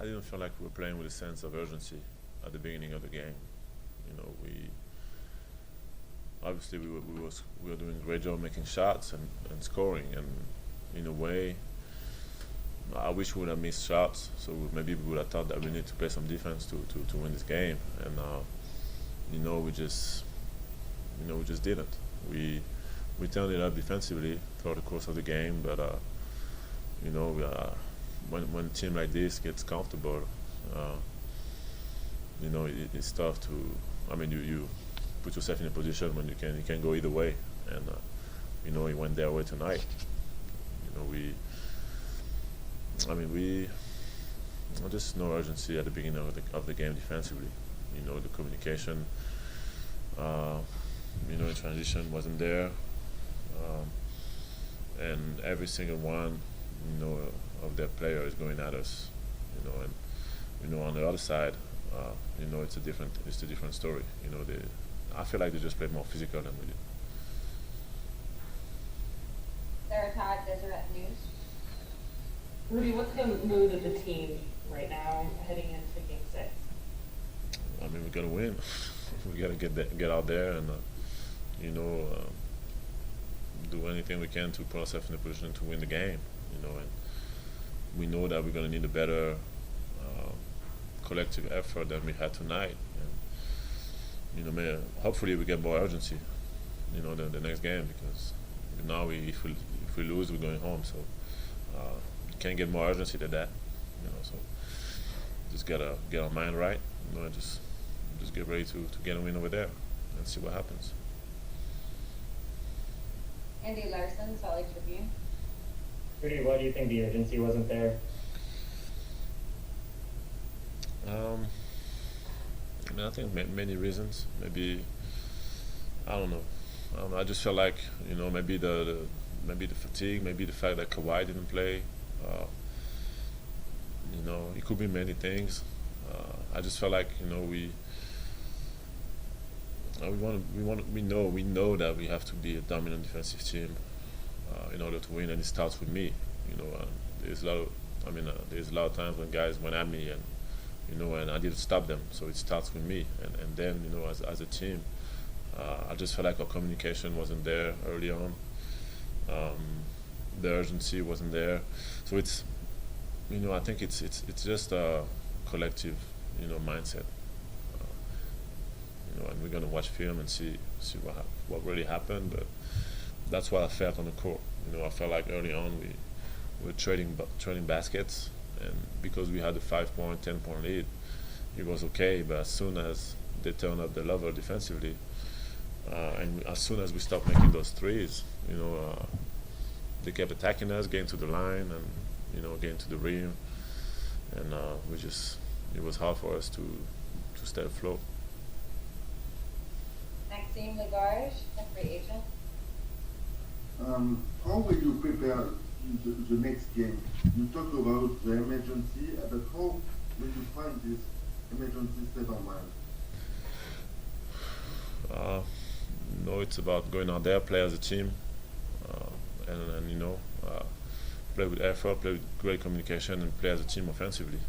I didn't feel like we were playing with a sense of urgency at the beginning of the game. We obviously we were doing a great job making shots and scoring, and in a way, I wish we would have missed shots. So maybe we would have thought that we need to play some defense to win this game, and we just we just didn't. We we turned it up defensively throughout the course of the game, but you know, when a team like this gets comfortable, uh, it's tough to. I mean, you put yourself in a position when you can go either way, and it went their way tonight. You know, we. I mean, we. Just no urgency at the beginning of the game defensively. The communication, uh, in transition wasn't there, um, and every single one, of their players going at us. And on the other side, it's a different story. I feel like they just played more physical than we did. Sarah Todd, Deseret News. Rudy, what's the mood of the team right now heading into Game 6? I mean, we gotta win. We gotta get out there and do anything we can to put ourselves in a position to win the game. And we know that we're gonna need a better collective effort than we had tonight. And hopefully we get more urgency. The next game, because now if we lose, we're going home. So can't get more urgency than that. So just gotta get our mind right. And just get ready to get a win over there and see what happens. Andy Larson, Salt Lake Tribune. Rudy, why do you think the urgency wasn't there? I think many reasons. Maybe I don't know. I just felt like maybe maybe the fatigue, maybe the fact that Kawhi didn't play. It could be many things. I just felt like we know that we have to be a dominant defensive team in order to win, and it starts with me. There's a lot of there's a lot of times when guys went at me and I didn't stop them. So it starts with me, and then as a team, I just felt like our communication wasn't there early on. The urgency wasn't there, so it's I think it's just a collective mindset. And we're gonna watch film and see what really happened, but that's what I felt on the court. I felt like early on we were trading baskets, and because we had a 5-point, 10-point lead, it was okay. But as soon as they turned up the level defensively, and as soon as we stopped making those threes, they kept attacking us, getting to the line, and getting to the rim, and it was hard for us to stay afloat. Maxime Lagarde, a free agent. How will you prepare the next game? You talk about the emergency, but how will you find this emergency state of mind? It's about going out there, play as a team, and play with effort, play with great communication, and play as a team offensively.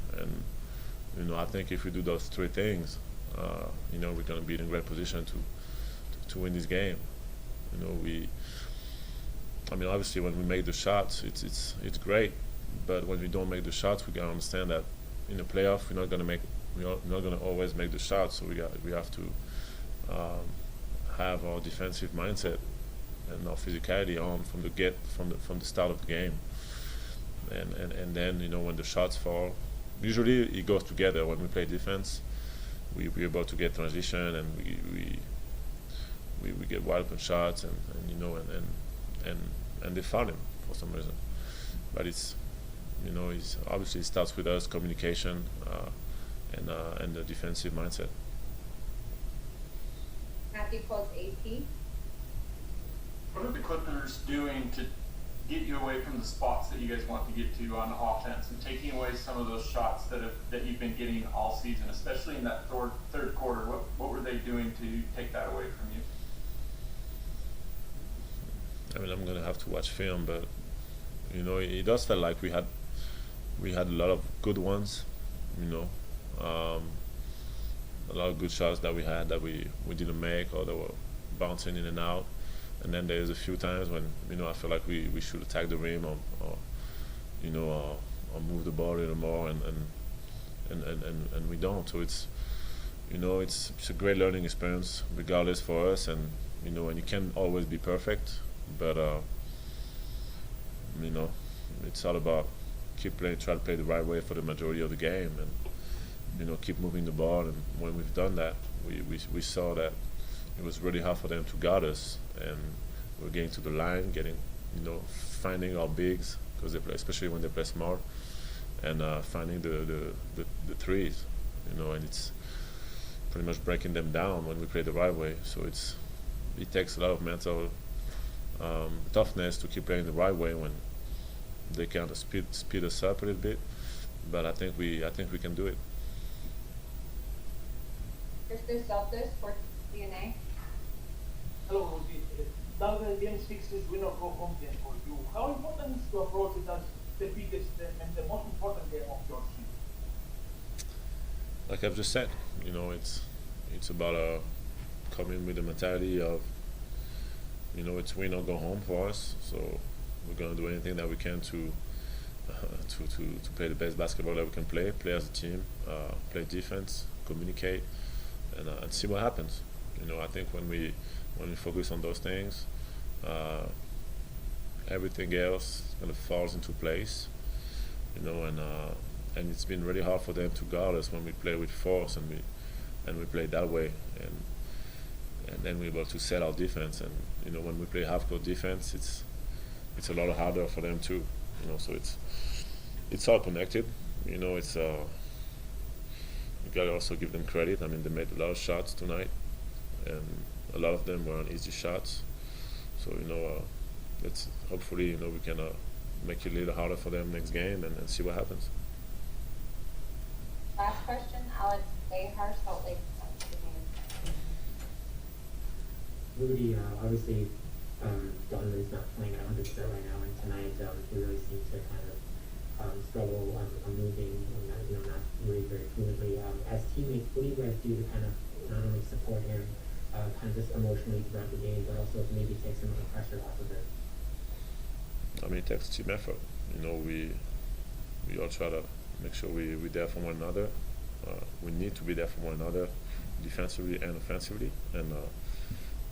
And I think if we do those three things, we're going to be in a great position to win this game. Obviously when we make the shots, it's great, but when we don't make the shots, we gotta understand that in the playoff we're not gonna always make the shots. So we have to have our defensive mindset and our physicality on from the start of the game, and then when the shots fall, usually it goes together. When we play defense, we're able to get transition, and we get wide open shots, and they foul him for some reason. But it's obviously it starts with us, communication, and the defensive mindset. Matthew quotes AP. What are the Clippers doing to get you away from the spots that you guys want to get to on offense, and taking away some of those shots that you've been getting all season, especially in that third quarter? What were they doing to take that away from you? I'm gonna have to watch film, but it does feel like we had a lot of good ones, you know, a lot of good shots that we had that we didn't make or that were bouncing in and out. And then there's a few times when I feel like we should attack the rim or move the ball a little more and we don't. So it's a great learning experience regardless for us, and and you can't always be perfect, but it's all about keep playing, try to play the right way for the majority of the game, and keep moving the ball. And when we've done that, we saw that it was really hard for them to guard us, and we're getting to the line, finding our bigs because they play, especially when they play small, and finding the threes, and it's pretty much breaking them down when we play the right way. So it takes a lot of mental toughness to keep playing the right way when they kind of speed us up a little bit. But I think we can do it. Christos Celtis for DNA. Hello, Rudy. Now the game 6 is winner go home game for you. How important is to approach it as the biggest and the most important game of your season? Like I've just said, it's about coming with the mentality of it's win or go home for us. So we're gonna do anything that we can to play the best basketball that we can play as a team, play defense, communicate, and see what happens. I think when we focus on those things, everything else kind of falls into place. And it's been really hard for them to guard us when we play with force and we play that way, and then we're able to set our defense. And when we play half-court defense, it's a lot harder for them too. So it's all connected. It's you gotta also give them credit. I mean, they made a lot of shots tonight, and a lot of them were easy shots. So let's hopefully we can make it a little harder for them next game and see what happens. Last question, Alex Behar, Salt Lake. Rudy, obviously, Donovan's not playing at 100% right now, and tonight he really seemed to kind of struggle on moving, not really very fluidly. As teammates, what do you guys do to kind of not only support him, kind of just emotionally throughout the game, but also to maybe take some of the pressure off of it? I mean, it takes team effort. We all try to make sure we're there for one another. We need to be there for one another, defensively and offensively. And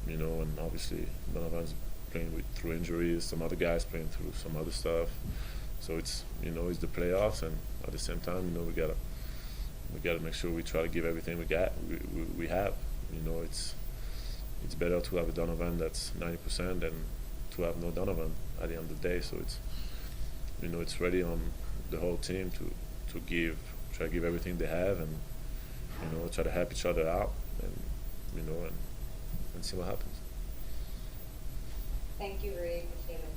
and obviously Donovan's playing through injuries. Some other guys playing through some other stuff. So it's it's the playoffs, and at the same time we gotta make sure we try to give everything we have. It's better to have a Donovan that's 90% than to have no Donovan at the end of the day. So it's really on the whole team to try to give everything they have, and try to help each other out, and and see what happens. Thank you, Rudy. Appreciate it.